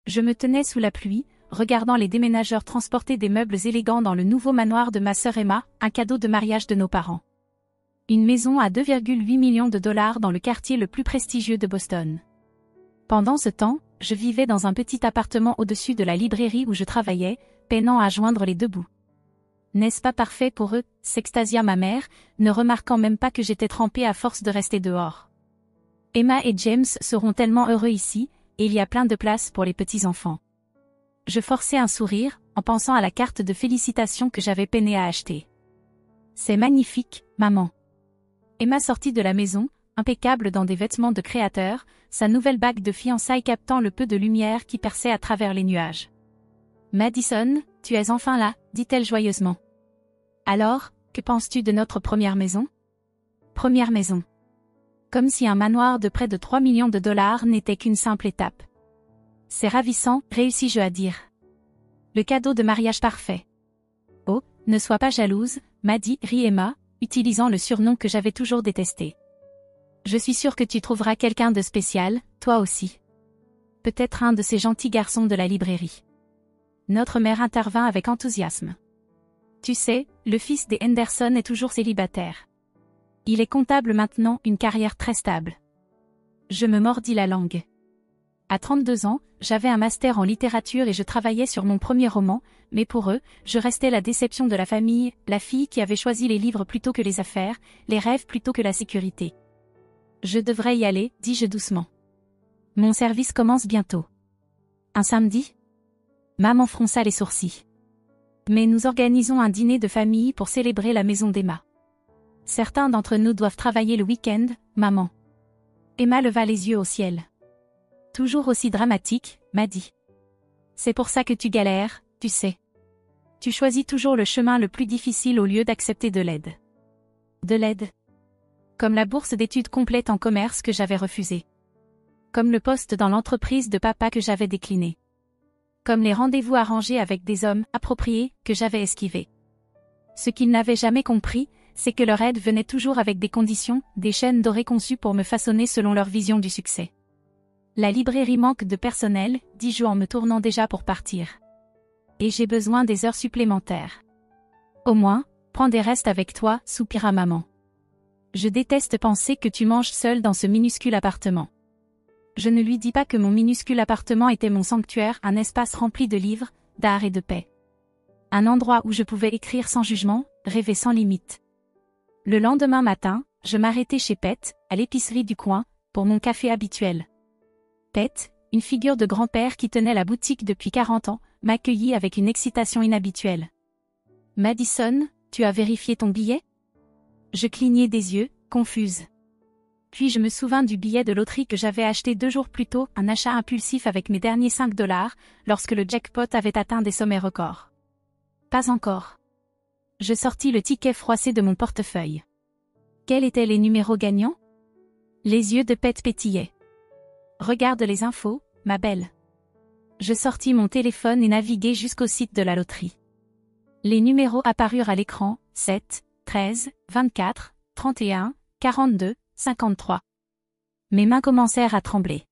Je me tenais sous la pluie, regardant les déménageurs transporter des meubles élégants dans le nouveau manoir de ma sœur Emma, un cadeau de mariage de nos parents. Une maison à 2,8 millions de dollars dans le quartier le plus prestigieux de Boston. Pendant ce temps, je vivais dans un petit appartement au-dessus de la librairie où je travaillais, peinant à joindre les deux bouts. N'est-ce pas parfait pour eux, s'extasia ma mère, ne remarquant même pas que j'étais trempée à force de rester dehors. Emma et James seront tellement heureux ici, et il y a plein de place pour les petits-enfants. Je forçai un sourire, en pensant à la carte de félicitations que j'avais peiné à acheter. C'est magnifique, maman. Emma sortit de la maison, impeccable dans des vêtements de créateur, sa nouvelle bague de fiançailles captant le peu de lumière qui perçait à travers les nuages. Madison, tu es enfin là, dit-elle joyeusement. Alors, que penses-tu de notre première maison? Première maison. Comme si un manoir de près de 3 millions de dollars n'était qu'une simple étape. C'est ravissant, réussis-je à dire. Le cadeau de mariage parfait. Oh, ne sois pas jalouse, m'a dit, rit Emma, utilisant le surnom que j'avais toujours détesté. Je suis sûre que tu trouveras quelqu'un de spécial, toi aussi. Peut-être un de ces gentils garçons de la librairie. Notre mère intervint avec enthousiasme. Tu sais, le fils des Henderson est toujours célibataire. Il est comptable maintenant, une carrière très stable. Je me mordis la langue. À 32 ans, j'avais un master en littérature et je travaillais sur mon premier roman, mais pour eux, je restais la déception de la famille, la fille qui avait choisi les livres plutôt que les affaires, les rêves plutôt que la sécurité. Je devrais y aller, dis-je doucement. Mon service commence bientôt. Un samedi? Maman fronça les sourcils. Mais nous organisons un dîner de famille pour célébrer la maison d'Emma. Certains d'entre nous doivent travailler le week-end, maman. Emma leva les yeux au ciel. Toujours aussi dramatique, m'a dit. C'est pour ça que tu galères, tu sais. Tu choisis toujours le chemin le plus difficile au lieu d'accepter de l'aide. De l'aide. Comme la bourse d'études complète en commerce que j'avais refusée. Comme le poste dans l'entreprise de papa que j'avais décliné. Comme les rendez-vous arrangés avec des hommes appropriés que j'avais esquivés. Ce qu'ils n'avaient jamais compris, c'est que leur aide venait toujours avec des conditions, des chaînes dorées conçues pour me façonner selon leur vision du succès. La librairie manque de personnel, dis-je en me tournant déjà pour partir. Et j'ai besoin des heures supplémentaires. Au moins, prends des restes avec toi, soupira maman. Je déteste penser que tu manges seule dans ce minuscule appartement. Je ne lui dis pas que mon minuscule appartement était mon sanctuaire, un espace rempli de livres, d'art et de paix. Un endroit où je pouvais écrire sans jugement, rêver sans limite. Le lendemain matin, je m'arrêtai chez Pet, à l'épicerie du coin, pour mon café habituel. Pet, une figure de grand-père qui tenait la boutique depuis 40 ans, m'accueillit avec une excitation inhabituelle. « Madison, tu as vérifié ton billet ?» Je clignai des yeux, confuse. Puis je me souvins du billet de loterie que j'avais acheté 2 jours plus tôt, un achat impulsif avec mes derniers 5 $, lorsque le jackpot avait atteint des sommets records. Pas encore. Je sortis le ticket froissé de mon portefeuille. Quels étaient les numéros gagnants? Les yeux de Pet pétillaient. Regarde les infos, ma belle. Je sortis mon téléphone et naviguai jusqu'au site de la loterie. Les numéros apparurent à l'écran, 7, 13, 24, 31, 42, 53. Mes mains commencèrent à trembler.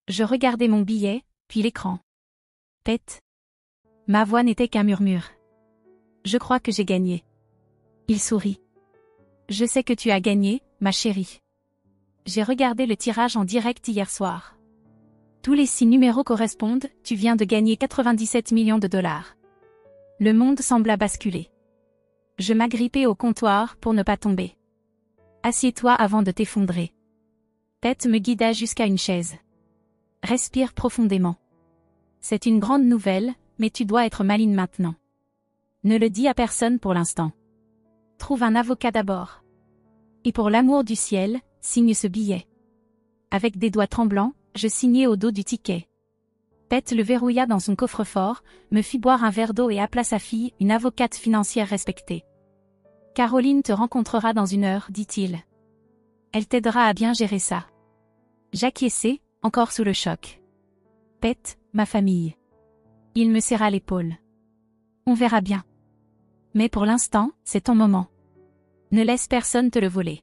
Je regardai mon billet, puis l'écran. Pet. Ma voix n'était qu'un murmure. Je crois que j'ai gagné. Il sourit. Je sais que tu as gagné, ma chérie. J'ai regardé le tirage en direct hier soir. Tous les 6 numéros correspondent, tu viens de gagner 97 millions de dollars. Le monde sembla basculer. Je m'agrippai au comptoir pour ne pas tomber. Assieds-toi avant de t'effondrer. Pet me guida jusqu'à une chaise. Respire profondément. C'est une grande nouvelle, mais tu dois être maligne maintenant. Ne le dis à personne pour l'instant. Trouve un avocat d'abord. Et pour l'amour du ciel, signe ce billet. Avec des doigts tremblants, je signai au dos du ticket. Pet le verrouilla dans son coffre-fort, me fit boire un verre d'eau et appela sa fille, une avocate financière respectée. Caroline te rencontrera dans 1 heure, dit-il. Elle t'aidera à bien gérer ça. J'acquiesçai, encore sous le choc. Pet, ma famille. Il me serra l'épaule. On verra bien. Mais pour l'instant, c'est ton moment. Ne laisse personne te le voler.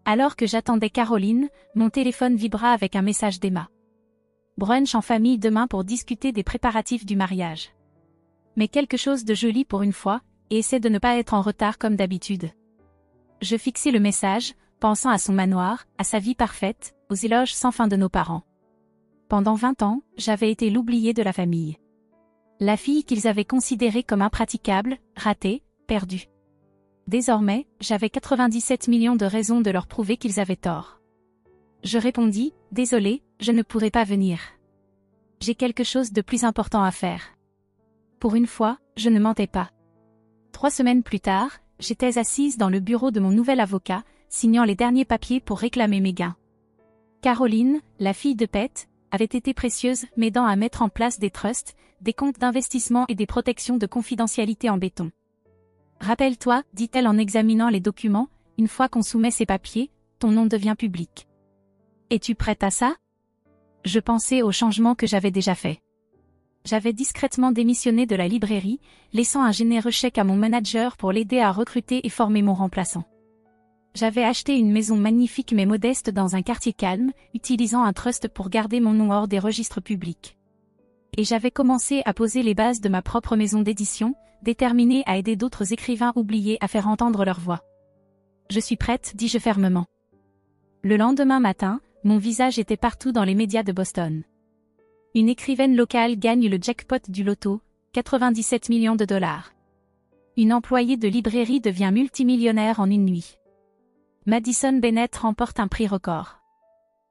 Alors que j'attendais Caroline, mon téléphone vibra avec un message d'Emma. brunch en famille demain pour discuter des préparatifs du mariage. Mais quelque chose de joli pour une fois, et essaie de ne pas être en retard comme d'habitude. Je fixai le message, pensant à son manoir, à sa vie parfaite, aux éloges sans fin de nos parents. Pendant 20 ans, j'avais été l'oubliée de la famille. La fille qu'ils avaient considérée comme impraticable, ratée, perdue. Désormais, j'avais 97 millions de raisons de leur prouver qu'ils avaient tort. Je répondis, « Désolé, je ne pourrai pas venir. J'ai quelque chose de plus important à faire. » Pour une fois, je ne mentais pas. 3 semaines plus tard, j'étais assise dans le bureau de mon nouvel avocat, signant les derniers papiers pour réclamer mes gains. Caroline, la fille de Pete, avait été précieuse, m'aidant à mettre en place des trusts, des comptes d'investissement et des protections de confidentialité en béton. « Rappelle-toi, dit-elle en examinant les documents, une fois qu'on soumet ces papiers, ton nom devient public. Es-tu prête à ça ?» Je pensais au changement que j'avais déjà fait. J'avais discrètement démissionné de la librairie, laissant un généreux chèque à mon manager pour l'aider à recruter et former mon remplaçant. J'avais acheté une maison magnifique mais modeste dans un quartier calme, utilisant un trust pour garder mon nom hors des registres publics. Et j'avais commencé à poser les bases de ma propre maison d'édition, déterminée à aider d'autres écrivains oubliés à faire entendre leur voix. « Je suis prête », dis-je fermement. Le lendemain matin, mon visage était partout dans les médias de Boston. Une écrivaine locale gagne le jackpot du loto, 97 millions de dollars. Une employée de librairie devient multimillionnaire en une nuit. Madison Bennett remporte un prix record.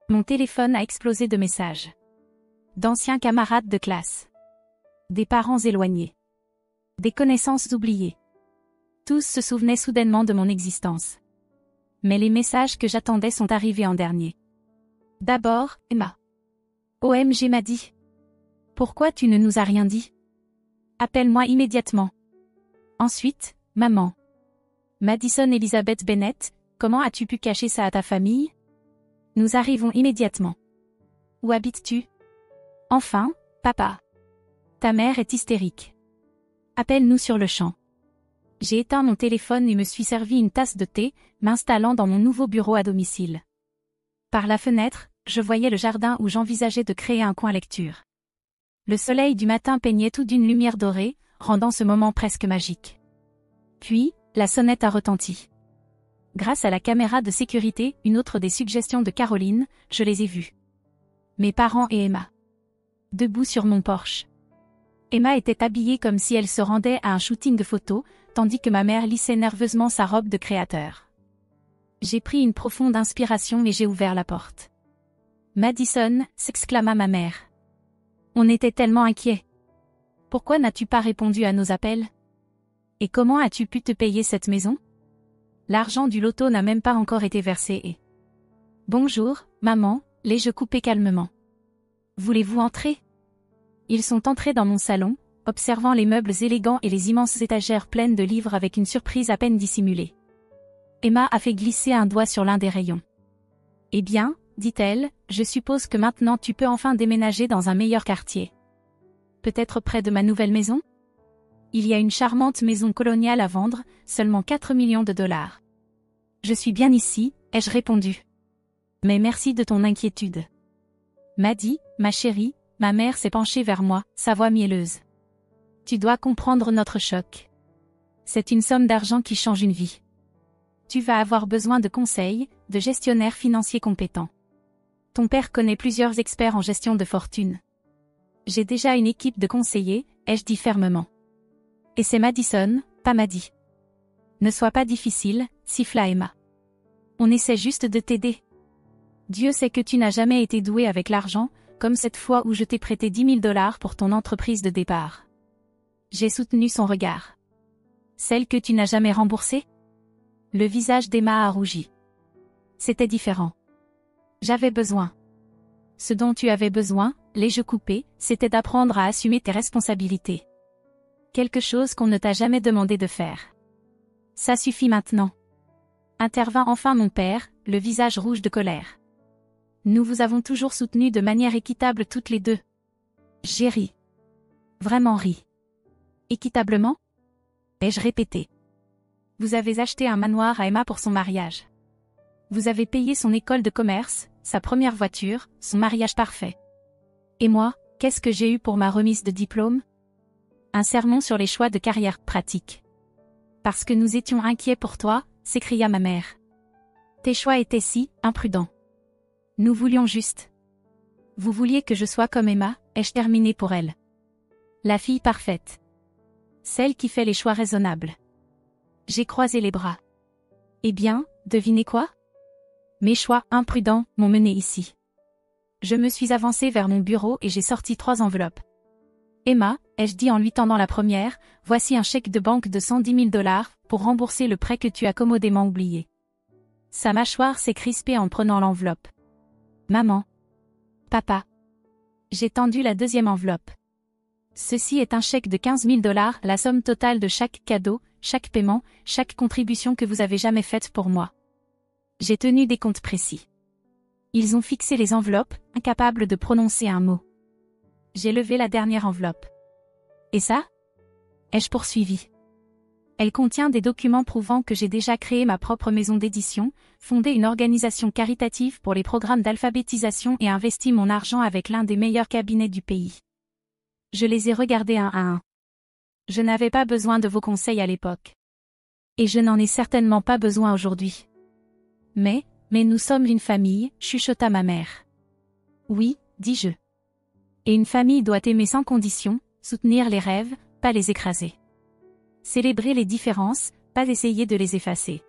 Mon téléphone a explosé de messages. D'anciens camarades de classe. Des parents éloignés. Des connaissances oubliées. Tous se souvenaient soudainement de mon existence. Mais les messages que j'attendais sont arrivés en dernier. D'abord, Emma. OMG m'a dit. Pourquoi tu ne nous as rien dit? Appelle-moi immédiatement. Ensuite, maman. Madison Elizabeth Bennett, comment as-tu pu cacher ça à ta famille? Nous arrivons immédiatement. Où habites-tu? Enfin, papa. Ta mère est hystérique. Appelle-nous sur le champ. J'ai éteint mon téléphone et me suis servi une tasse de thé, m'installant dans mon nouveau bureau à domicile. Par la fenêtre, je voyais le jardin où j'envisageais de créer un coin lecture. Le soleil du matin peignait tout d'une lumière dorée, rendant ce moment presque magique. Puis, la sonnette a retenti. Grâce à la caméra de sécurité, une autre des suggestions de Caroline, je les ai vus. Mes parents et Emma. Debout sur mon porche. Emma était habillée comme si elle se rendait à un shooting photo, tandis que ma mère lissait nerveusement sa robe de créateur. J'ai pris une profonde inspiration et j'ai ouvert la porte. Madison, s'exclama ma mère. On était tellement inquiets. Pourquoi n'as-tu pas répondu à nos appels? Et comment as-tu pu te payer cette maison? L'argent du loto n'a même pas encore été versé et... Bonjour, maman, l'ai-je coupé calmement. Voulez-vous entrer? Ils sont entrés dans mon salon, observant les meubles élégants et les immenses étagères pleines de livres avec une surprise à peine dissimulée. Emma a fait glisser un doigt sur l'un des rayons. Eh bien, dit-elle, je suppose que maintenant tu peux enfin déménager dans un meilleur quartier. Peut-être près de ma nouvelle maison? Il y a une charmante maison coloniale à vendre, seulement 4 millions de dollars. Je suis bien ici, ai-je répondu. Mais merci de ton inquiétude. Maddie, ma chérie, ma mère s'est penchée vers moi, sa voix mielleuse. Tu dois comprendre notre choc. C'est une somme d'argent qui change une vie. Tu vas avoir besoin de conseils, de gestionnaires financiers compétents. Ton père connaît plusieurs experts en gestion de fortune. J'ai déjà une équipe de conseillers, ai-je dit fermement. Et c'est Madison, pas Maddie. Ne sois pas difficile, siffla Emma. On essaie juste de t'aider. Dieu sait que tu n'as jamais été doué avec l'argent, comme cette fois où je t'ai prêté 10 000 dollars pour ton entreprise de départ. J'ai soutenu son regard. Celle que tu n'as jamais remboursée? Le visage d'Emma a rougi. C'était différent. J'avais besoin. Ce dont tu avais besoin, l'ai-je coupé, c'était d'apprendre à assumer tes responsabilités. Quelque chose qu'on ne t'a jamais demandé de faire. Ça suffit maintenant. Intervint enfin mon père, le visage rouge de colère. Nous vous avons toujours soutenus de manière équitable toutes les deux. J'ai ri. Vraiment ri. Équitablement? Ai-je répété. Vous avez acheté un manoir à Emma pour son mariage. Vous avez payé son école de commerce, sa première voiture, son mariage parfait. Et moi, qu'est-ce que j'ai eu pour ma remise de diplôme? Un sermon sur les choix de carrière pratique. Parce que nous étions inquiets pour toi, s'écria ma mère. Tes choix étaient si imprudents. Nous voulions juste. Vous vouliez que je sois comme Emma, ai-je terminé pour elle. La fille parfaite. Celle qui fait les choix raisonnables. J'ai croisé les bras. Eh bien, devinez quoi? Mes choix imprudents m'ont mené ici. Je me suis avancée vers mon bureau et j'ai sorti 3 enveloppes. Emma, ai-je dit en lui tendant la première, voici un chèque de banque de 110 000 $ pour rembourser le prêt que tu as commodément oublié. Sa mâchoire s'est crispée en prenant l'enveloppe. Maman. Papa. J'ai tendu la deuxième enveloppe. Ceci est un chèque de 15 000 $, la somme totale de chaque cadeau, chaque paiement, chaque contribution que vous avez jamais faite pour moi. J'ai tenu des comptes précis. Ils ont fixé les enveloppes, incapables de prononcer un mot. J'ai levé la dernière enveloppe. Et ça? Ai-je poursuivi. Elle contient des documents prouvant que j'ai déjà créé ma propre maison d'édition, fondé une organisation caritative pour les programmes d'alphabétisation et investi mon argent avec l'un des meilleurs cabinets du pays. Je les ai regardés un à un. Je n'avais pas besoin de vos conseils à l'époque. Et je n'en ai certainement pas besoin aujourd'hui. Mais nous sommes une famille, chuchota ma mère. Oui, dis-je. Et une famille doit aimer sans condition, soutenir les rêves, pas les écraser. Célébrer les différences, pas essayer de les effacer.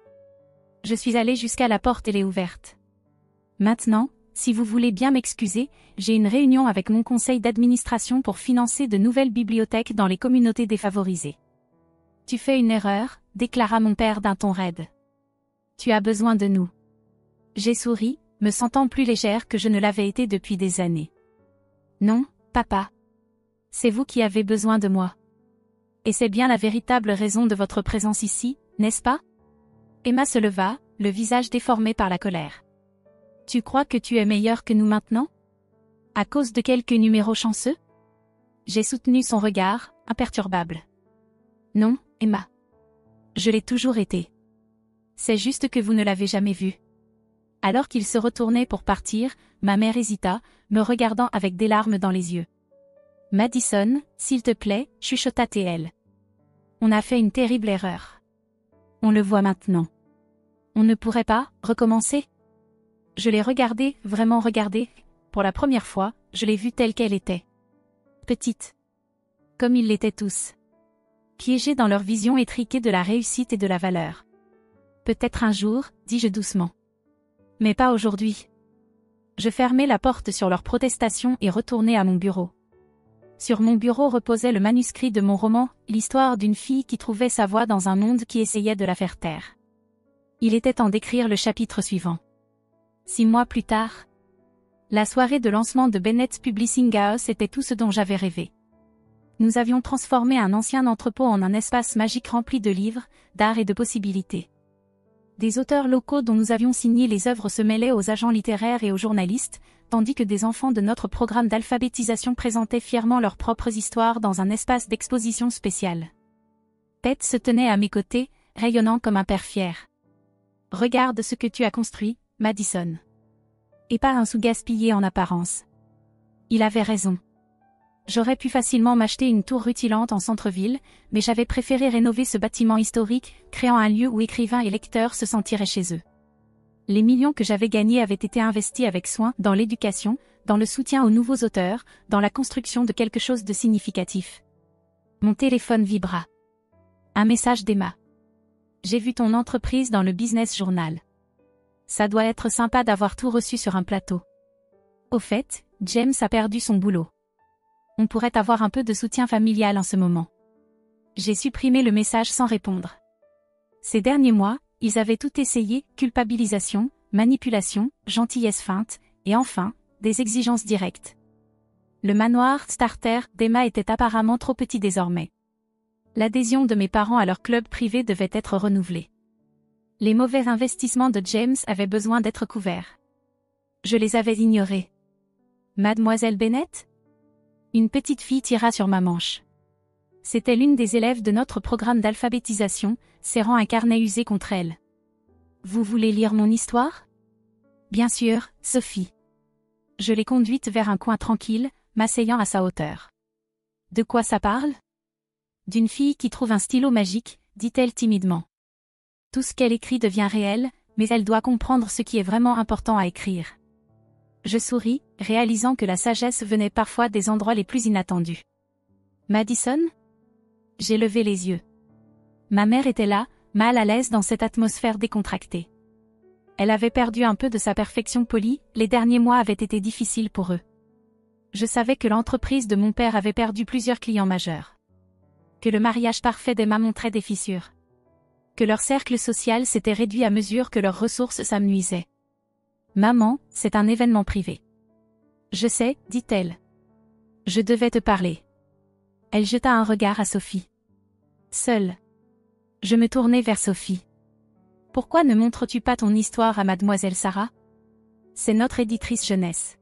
Je suis allée jusqu'à la porte et l'ai ouverte. Maintenant, si vous voulez bien m'excuser, j'ai une réunion avec mon conseil d'administration pour financer de nouvelles bibliothèques dans les communautés défavorisées. Tu fais une erreur, déclara mon père d'un ton raide. Tu as besoin de nous. J'ai souri, me sentant plus légère que je ne l'avais été depuis des années. Non, papa. C'est vous qui avez besoin de moi. Et c'est bien la véritable raison de votre présence ici, n'est-ce pas? Emma se leva, le visage déformé par la colère. Tu crois que tu es meilleur que nous maintenant? À cause de quelques numéros chanceux? J'ai soutenu son regard, imperturbable. Non, Emma. Je l'ai toujours été. C'est juste que vous ne l'avez jamais vu. Alors qu'il se retournait pour partir, ma mère hésita, me regardant avec des larmes dans les yeux. Madison, s'il te plaît, chuchota-t-elle. On a fait une terrible erreur. On le voit maintenant. On ne pourrait pas recommencer? Je l'ai regardée, vraiment regardée. Pour la première fois, je l'ai vue telle qu'elle était. Petite. Comme ils l'étaient tous. Piégés dans leur vision étriquée de la réussite et de la valeur. Peut-être un jour, dis-je doucement. Mais pas aujourd'hui. Je fermai la porte sur leur protestation et retournai à mon bureau. Sur mon bureau reposait le manuscrit de mon roman, l'histoire d'une fille qui trouvait sa voie dans un monde qui essayait de la faire taire. Il était temps d'écrire le chapitre suivant. 6 mois plus tard, la soirée de lancement de Bennett Publishing House était tout ce dont j'avais rêvé. Nous avions transformé un ancien entrepôt en un espace magique rempli de livres, d'art et de possibilités. Des auteurs locaux dont nous avions signé les œuvres se mêlaient aux agents littéraires et aux journalistes, tandis que des enfants de notre programme d'alphabétisation présentaient fièrement leurs propres histoires dans un espace d'exposition spécial. Ted se tenait à mes côtés, rayonnant comme un père fier. « Regarde ce que tu as construit, Madison. » Et pas un sou gaspillé en apparence. Il avait raison. J'aurais pu facilement m'acheter une tour rutilante en centre-ville, mais j'avais préféré rénover ce bâtiment historique, créant un lieu où écrivains et lecteurs se sentiraient chez eux. Les millions que j'avais gagnés avaient été investis avec soin dans l'éducation, dans le soutien aux nouveaux auteurs, dans la construction de quelque chose de significatif. Mon téléphone vibra. Un message d'Emma. J'ai vu ton entreprise dans le Business Journal. Ça doit être sympa d'avoir tout reçu sur un plateau. Au fait, James a perdu son boulot. On pourrait avoir un peu de soutien familial en ce moment. J'ai supprimé le message sans répondre. Ces derniers mois, ils avaient tout essayé, culpabilisation, manipulation, gentillesse feinte, et enfin, des exigences directes. Le manoir starter d'Emma était apparemment trop petit désormais. L'adhésion de mes parents à leur club privé devait être renouvelée. Les mauvais investissements de James avaient besoin d'être couverts. Je les avais ignorés. Mademoiselle Bennett? Une petite fille tira sur ma manche. C'était l'une des élèves de notre programme d'alphabétisation, serrant un carnet usé contre elle. « Vous voulez lire mon histoire ?»« Bien sûr, Sophie. » Je l'ai conduite vers un coin tranquille, m'asseyant à sa hauteur. De quoi ça parle? D'une fille qui trouve un stylo magique, dit-elle timidement. Tout ce qu'elle écrit devient réel, mais elle doit comprendre ce qui est vraiment important à écrire. Je souris, réalisant que la sagesse venait parfois des endroits les plus inattendus. Madison? J'ai levé les yeux. Ma mère était là, mal à l'aise dans cette atmosphère décontractée. Elle avait perdu un peu de sa perfection polie, les derniers mois avaient été difficiles pour eux. Je savais que l'entreprise de mon père avait perdu plusieurs clients majeurs. Que le mariage parfait d'Emma montrait des fissures. Que leur cercle social s'était réduit à mesure que leurs ressources s'amenuisaient. Maman, c'est un événement privé. Je sais, dit-elle. Je devais te parler. Elle jeta un regard à Sophie. Seule. Je me tournai vers Sophie. Pourquoi ne montres-tu pas ton histoire à mademoiselle Sarah? C'est notre éditrice jeunesse.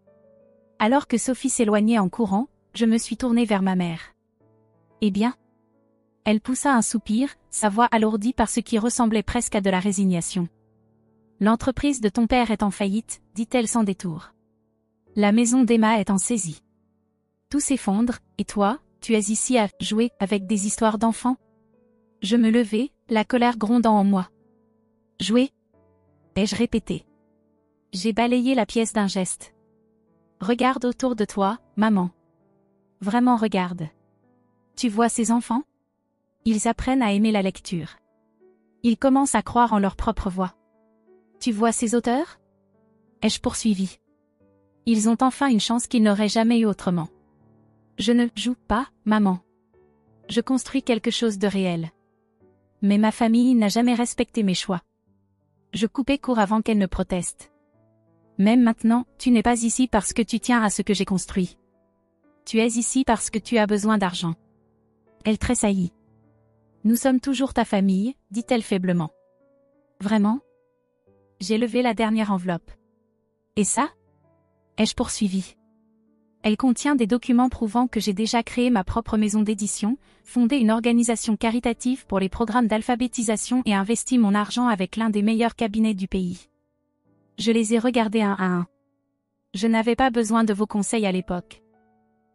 Alors que Sophie s'éloignait en courant, je me suis tournée vers ma mère. Eh bien? Elle poussa un soupir, sa voix alourdie par ce qui ressemblait presque à de la résignation. L'entreprise de ton père est en faillite, dit-elle sans détour. La maison d'Emma est en saisie. Tout s'effondre, et toi, tu es ici à jouer avec des histoires d'enfants? Je me levai, la colère grondant en moi. Jouer? Ai-je répété. J'ai balayé la pièce d'un geste. Regarde autour de toi, maman. Vraiment regarde. Tu vois ces enfants? Ils apprennent à aimer la lecture. Ils commencent à croire en leur propre voix. Tu vois ces auteurs? Ai-je poursuivi. Ils ont enfin une chance qu'ils n'auraient jamais eu autrement. Je ne joue pas, maman. Je construis quelque chose de réel. Mais ma famille n'a jamais respecté mes choix. Je coupai court avant qu'elle ne proteste. Même maintenant, tu n'es pas ici parce que tu tiens à ce que j'ai construit. Tu es ici parce que tu as besoin d'argent. Elle tressaillit. Nous sommes toujours ta famille, dit-elle faiblement. Vraiment? J'ai levé la dernière enveloppe. Et ça? Ai-je poursuivi. Elle contient des documents prouvant que j'ai déjà créé ma propre maison d'édition, fondé une organisation caritative pour les programmes d'alphabétisation et investi mon argent avec l'un des meilleurs cabinets du pays. Je les ai regardés un à un. Je n'avais pas besoin de vos conseils à l'époque.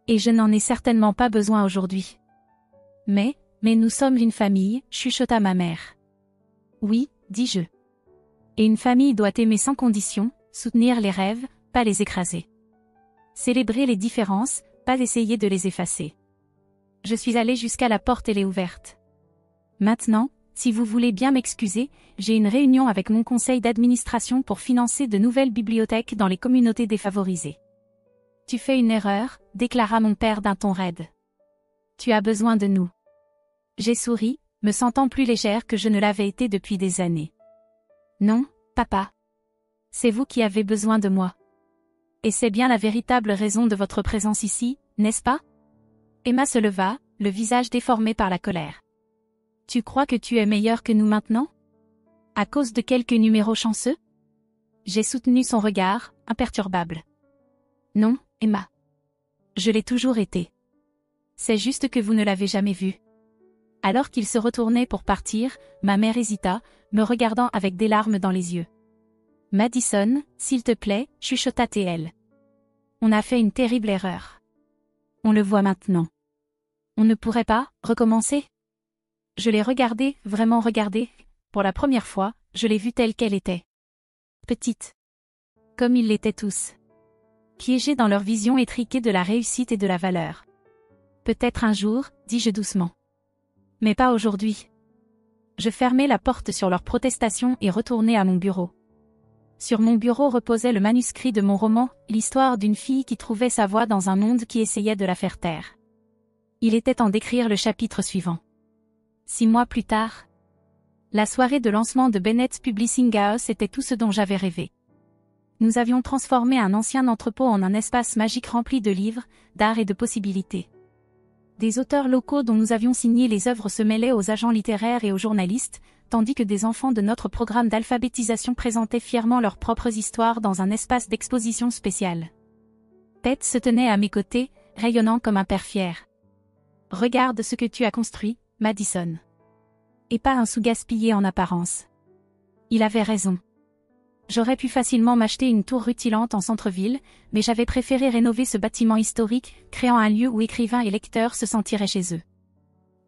Et je n'en ai certainement pas besoin aujourd'hui. Mais nous sommes une famille, chuchota ma mère. Oui, dis-je. Et une famille doit aimer sans condition, soutenir les rêves, pas les écraser. Célébrer les différences, pas essayer de les effacer. Je suis allée jusqu'à la porte et l'ai ouverte. Maintenant, si vous voulez bien m'excuser, j'ai une réunion avec mon conseil d'administration pour financer de nouvelles bibliothèques dans les communautés défavorisées. Tu fais une erreur, déclara mon père d'un ton raide. Tu as besoin de nous. J'ai souri, me sentant plus légère que je ne l'avais été depuis des années. Non, papa. C'est vous qui avez besoin de moi. Et c'est bien la véritable raison de votre présence ici, n'est-ce pas? Emma se leva, le visage déformé par la colère. Tu crois que tu es meilleur que nous maintenant? À cause de quelques numéros chanceux? J'ai soutenu son regard, imperturbable. Non, Emma. Je l'ai toujours été. C'est juste que vous ne l'avez jamais vu. Alors qu'il se retournait pour partir, ma mère hésita, me regardant avec des larmes dans les yeux. Madison, s'il te plaît, chuchota-t-elle. On a fait une terrible erreur. On le voit maintenant. On ne pourrait pas recommencer? Je l'ai regardée, vraiment regardée. Pour la première fois, je l'ai vue telle qu'elle était. Petite. Comme ils l'étaient tous. Piégés dans leur vision étriquée de la réussite et de la valeur. Peut-être un jour, dis-je doucement. Mais pas aujourd'hui. Je fermai la porte sur leur protestation et retournai à mon bureau. Sur mon bureau reposait le manuscrit de mon roman, l'histoire d'une fille qui trouvait sa voie dans un monde qui essayait de la faire taire. Il était temps d'écrire le chapitre suivant. 6 mois plus tard, la soirée de lancement de Bennett Publishing House était tout ce dont j'avais rêvé. Nous avions transformé un ancien entrepôt en un espace magique rempli de livres, d'art et de possibilités. Des auteurs locaux dont nous avions signé les œuvres se mêlaient aux agents littéraires et aux journalistes, tandis que des enfants de notre programme d'alphabétisation présentaient fièrement leurs propres histoires dans un espace d'exposition spécial. Pete se tenait à mes côtés, rayonnant comme un père fier. « Regarde ce que tu as construit, Madison. Et pas un sou gaspillé en apparence. » Il avait raison. J'aurais pu facilement m'acheter une tour rutilante en centre-ville, mais j'avais préféré rénover ce bâtiment historique, créant un lieu où écrivains et lecteurs se sentiraient chez eux.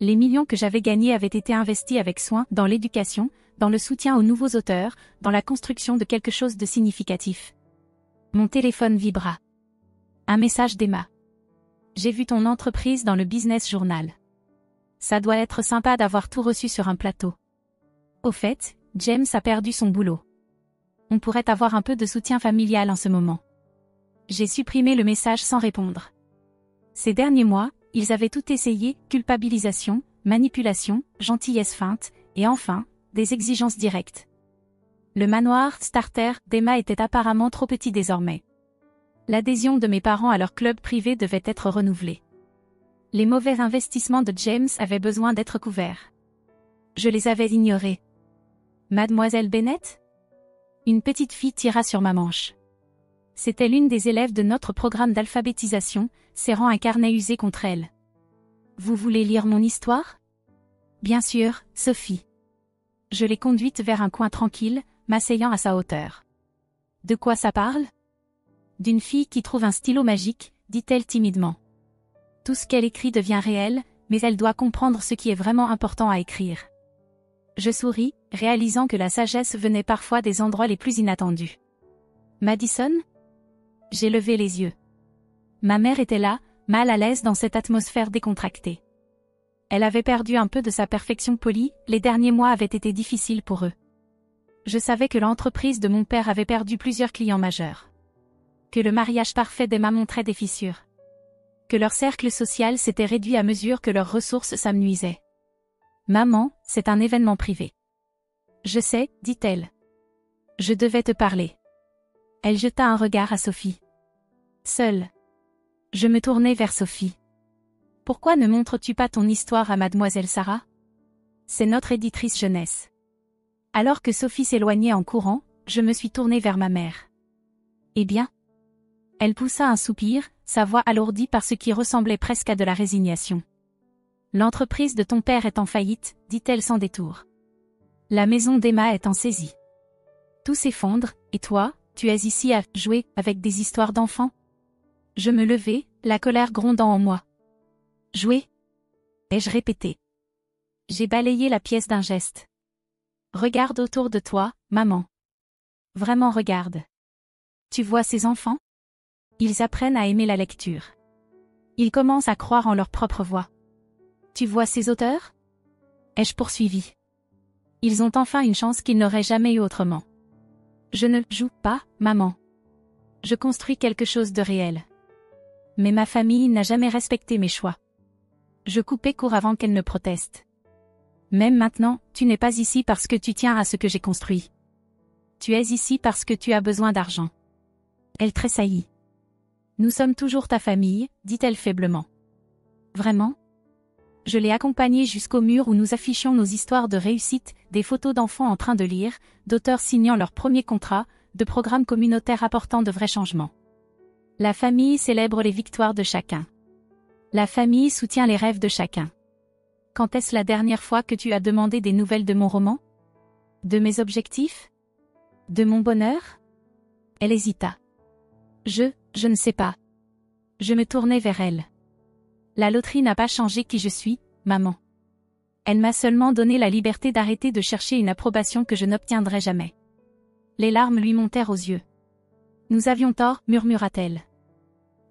Les millions que j'avais gagnés avaient été investis avec soin dans l'éducation, dans le soutien aux nouveaux auteurs, dans la construction de quelque chose de significatif. Mon téléphone vibra. Un message d'Emma. J'ai vu ton entreprise dans le Business Journal. Ça doit être sympa d'avoir tout reçu sur un plateau. Au fait, James a perdu son boulot. On pourrait avoir un peu de soutien familial en ce moment. J'ai supprimé le message sans répondre. Ces derniers mois, ils avaient tout essayé, culpabilisation, manipulation, gentillesse feinte, et enfin, des exigences directes. Le manoir starter d'Emma était apparemment trop petit désormais. L'adhésion de mes parents à leur club privé devait être renouvelée. Les mauvais investissements de James avaient besoin d'être couverts. Je les avais ignorés. Mademoiselle Bennett ? Une petite fille tira sur ma manche. C'était l'une des élèves de notre programme d'alphabétisation, serrant un carnet usé contre elle. Vous voulez lire mon histoire ? Bien sûr, Sophie. Je l'ai conduite vers un coin tranquille, m'asseyant à sa hauteur. De quoi ça parle ? D'une fille qui trouve un stylo magique, dit-elle timidement. Tout ce qu'elle écrit devient réel, mais elle doit comprendre ce qui est vraiment important à écrire. Je souris, réalisant que la sagesse venait parfois des endroits les plus inattendus. Madison ? J'ai levé les yeux. Ma mère était là, mal à l'aise dans cette atmosphère décontractée. Elle avait perdu un peu de sa perfection polie, les derniers mois avaient été difficiles pour eux. Je savais que l'entreprise de mon père avait perdu plusieurs clients majeurs. Que le mariage parfait d'Emma montrait des fissures. Que leur cercle social s'était réduit à mesure que leurs ressources s'amenuisaient. Maman, c'est un événement privé. Je sais, dit-elle. Je devais te parler. Elle jeta un regard à Sophie. Seule. Je me tournai vers Sophie. Pourquoi ne montres-tu pas ton histoire à mademoiselle Sarah ? C'est notre éditrice jeunesse. Alors que Sophie s'éloignait en courant, je me suis tournée vers ma mère. Eh bien ? Elle poussa un soupir, sa voix alourdie par ce qui ressemblait presque à de la résignation. L'entreprise de ton père est en faillite, dit-elle sans détour. La maison d'Emma est en saisie. Tout s'effondre, et toi, tu es ici à jouer avec des histoires d'enfants ? Je me levai, la colère grondant en moi. Jouer ? Ai-je répété. J'ai balayé la pièce d'un geste. Regarde autour de toi, maman. Vraiment regarde. Tu vois ces enfants ? Ils apprennent à aimer la lecture. Ils commencent à croire en leur propre voix. Tu vois ces auteurs ? Ai-je poursuivi. Ils ont enfin une chance qu'ils n'auraient jamais eu autrement. Je ne joue pas, maman. Je construis quelque chose de réel. Mais ma famille n'a jamais respecté mes choix. Je coupai court avant qu'elle ne proteste. Même maintenant, tu n'es pas ici parce que tu tiens à ce que j'ai construit. Tu es ici parce que tu as besoin d'argent. Elle tressaillit. Nous sommes toujours ta famille, dit-elle faiblement. Vraiment ? Je l'ai accompagnée jusqu'au mur où nous affichions nos histoires de réussite, des photos d'enfants en train de lire, d'auteurs signant leur premier contrat, de programmes communautaires apportant de vrais changements. La famille célèbre les victoires de chacun. La famille soutient les rêves de chacun. Quand est-ce la dernière fois que tu as demandé des nouvelles de mon roman ? De mes objectifs ? De mon bonheur ? Elle hésita. Je ne sais pas. Je me tournai vers elle. La loterie n'a pas changé qui je suis, maman. Elle m'a seulement donné la liberté d'arrêter de chercher une approbation que je n'obtiendrai jamais. Les larmes lui montèrent aux yeux. Nous avions tort, murmura-t-elle.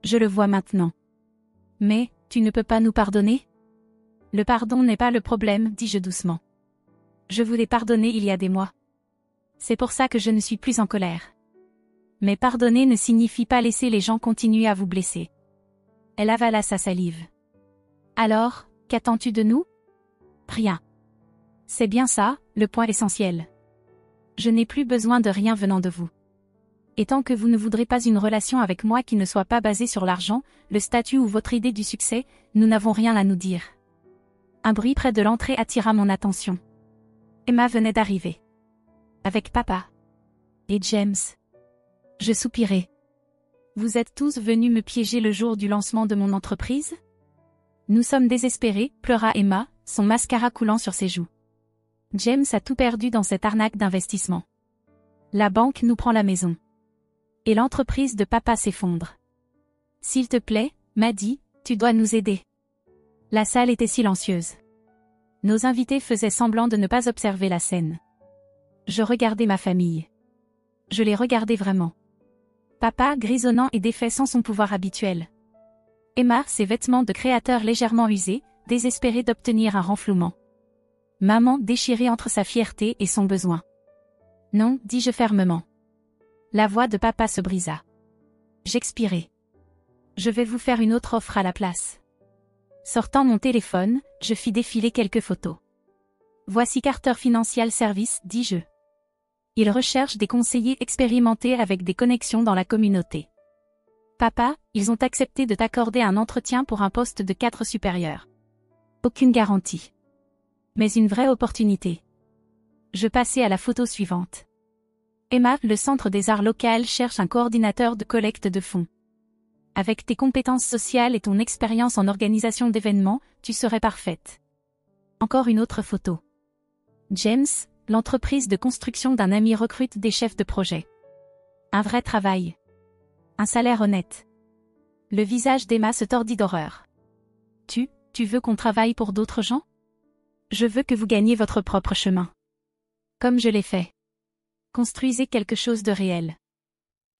Je le vois maintenant. Mais, tu ne peux pas nous pardonner ? Le pardon n'est pas le problème, dis-je doucement. Je vous l'ai pardonné il y a des mois. C'est pour ça que je ne suis plus en colère. Mais pardonner ne signifie pas laisser les gens continuer à vous blesser. Elle avala sa salive. Alors, qu'attends-tu de nous ? Rien. C'est bien ça, le point essentiel. Je n'ai plus besoin de rien venant de vous. Et tant que vous ne voudrez pas une relation avec moi qui ne soit pas basée sur l'argent, le statut ou votre idée du succès, nous n'avons rien à nous dire. Un bruit près de l'entrée attira mon attention. Emma venait d'arriver. Avec papa. Et James. Je soupirai. Vous êtes tous venus me piéger le jour du lancement de mon entreprise ? Nous sommes désespérés, pleura Emma, son mascara coulant sur ses joues. James a tout perdu dans cette arnaque d'investissement. La banque nous prend la maison. Et l'entreprise de papa s'effondre. S'il te plaît, Maddie, tu dois nous aider. La salle était silencieuse. Nos invités faisaient semblant de ne pas observer la scène. Je regardais ma famille. Je les regardais vraiment. Papa, grisonnant et défait sans son pouvoir habituel. Emma, ses vêtements de créateur légèrement usés, désespérée d'obtenir un renflouement. Maman, déchirée entre sa fierté et son besoin. Non, dis-je fermement. La voix de papa se brisa. J'expirai. Je vais vous faire une autre offre à la place. Sortant mon téléphone, je fis défiler quelques photos. Voici Carter Financial Services, dis-je. Ils recherchent des conseillers expérimentés avec des connexions dans la communauté. Papa, ils ont accepté de t'accorder un entretien pour un poste de 4 supérieur. Aucune garantie. Mais une vraie opportunité. Je passai à la photo suivante. Emma, le Centre des Arts Local cherche un coordinateur de collecte de fonds. Avec tes compétences sociales et ton expérience en organisation d'événements, tu serais parfaite. Encore une autre photo. James, l'entreprise de construction d'un ami recrute des chefs de projet. Un vrai travail. Un salaire honnête. Le visage d'Emma se tordit d'horreur. Tu veux qu'on travaille pour d'autres gens? Je veux que vous gagniez votre propre chemin. Comme je l'ai fait. Construisez quelque chose de réel.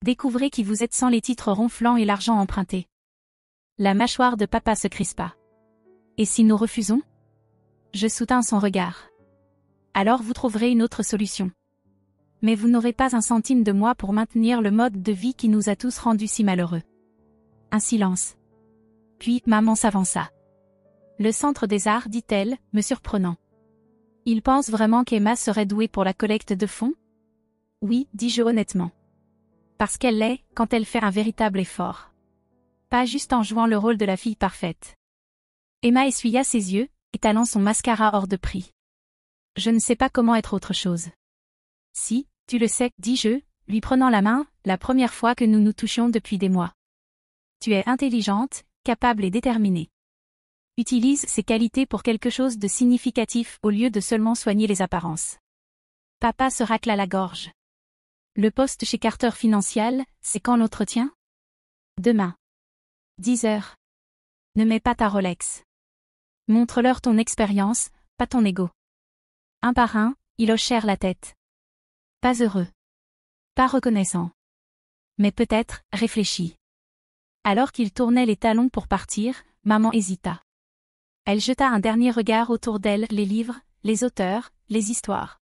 Découvrez qui vous êtes sans les titres ronflants et l'argent emprunté. La mâchoire de papa se crispa. Et si nous refusons? Je soutins son regard. Alors vous trouverez une autre solution. Mais vous n'aurez pas un centime de moi pour maintenir le mode de vie qui nous a tous rendus si malheureux. Un silence. Puis maman s'avança. Le Centre des Arts, dit-elle, me surprenant. Il pense vraiment qu'Emma serait douée pour la collecte de fonds? Oui, dis-je honnêtement. Parce qu'elle l'est, quand elle fait un véritable effort. Pas juste en jouant le rôle de la fille parfaite. Emma essuya ses yeux, étalant son mascara hors de prix. Je ne sais pas comment être autre chose. Si, tu le sais, dis-je, lui prenant la main, la première fois que nous nous touchions depuis des mois. Tu es intelligente, capable et déterminée. Utilise ces qualités pour quelque chose de significatif au lieu de seulement soigner les apparences. Papa se racla la gorge. Le poste chez Carter Financial, c'est quand l'entretien? Demain. 10 heures. Ne mets pas ta Rolex. Montre-leur ton expérience, pas ton ego. Un par un, ils hochèrent la tête. Pas heureux. Pas reconnaissant. Mais peut-être, réfléchi. Alors qu'ils tournaient les talons pour partir, maman hésita. Elle jeta un dernier regard autour d'elle, les livres, les auteurs, les histoires.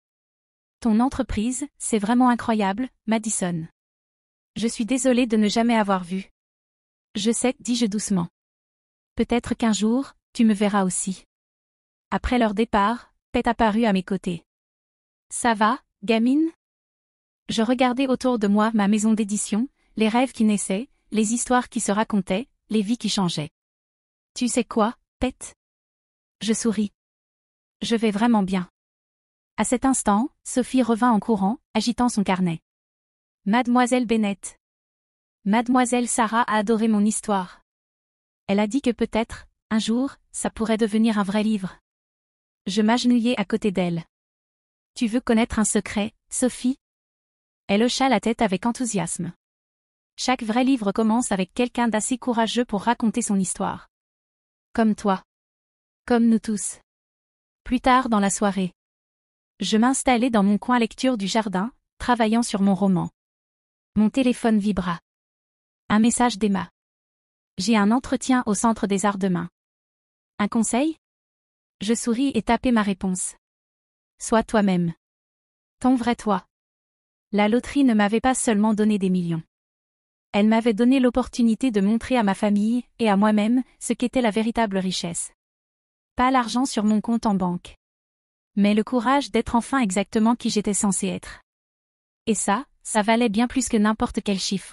Ton entreprise, c'est vraiment incroyable, Madison. Je suis désolée de ne jamais avoir vu. Je sais, dis-je doucement. Peut-être qu'un jour, tu me verras aussi. Après leur départ, Pete apparut à mes côtés. Ça va, gamine? Je regardais autour de moi ma maison d'édition, les rêves qui naissaient, les histoires qui se racontaient, les vies qui changeaient. Tu sais quoi, Pete? Je souris. Je vais vraiment bien. À cet instant, Sophie revint en courant, agitant son carnet. Mademoiselle Bennett. Mademoiselle Sarah a adoré mon histoire. Elle a dit que peut-être, un jour, ça pourrait devenir un vrai livre. Je m'agenouillai à côté d'elle. Tu veux connaître un secret, Sophie? Elle hocha la tête avec enthousiasme. Chaque vrai livre commence avec quelqu'un d'assez courageux pour raconter son histoire. Comme toi. Comme nous tous. Plus tard dans la soirée. Je m'installai dans mon coin lecture du jardin, travaillant sur mon roman. Mon téléphone vibra. Un message d'Emma. J'ai un entretien au Centre des Arts demain. Un conseil? Je souris et tapai ma réponse. Sois toi-même. Ton vrai toi. La loterie ne m'avait pas seulement donné des millions. Elle m'avait donné l'opportunité de montrer à ma famille, et à moi-même, ce qu'était la véritable richesse. Pas l'argent sur mon compte en banque. Mais le courage d'être enfin exactement qui j'étais censé être. Et ça valait bien plus que n'importe quel chiffre.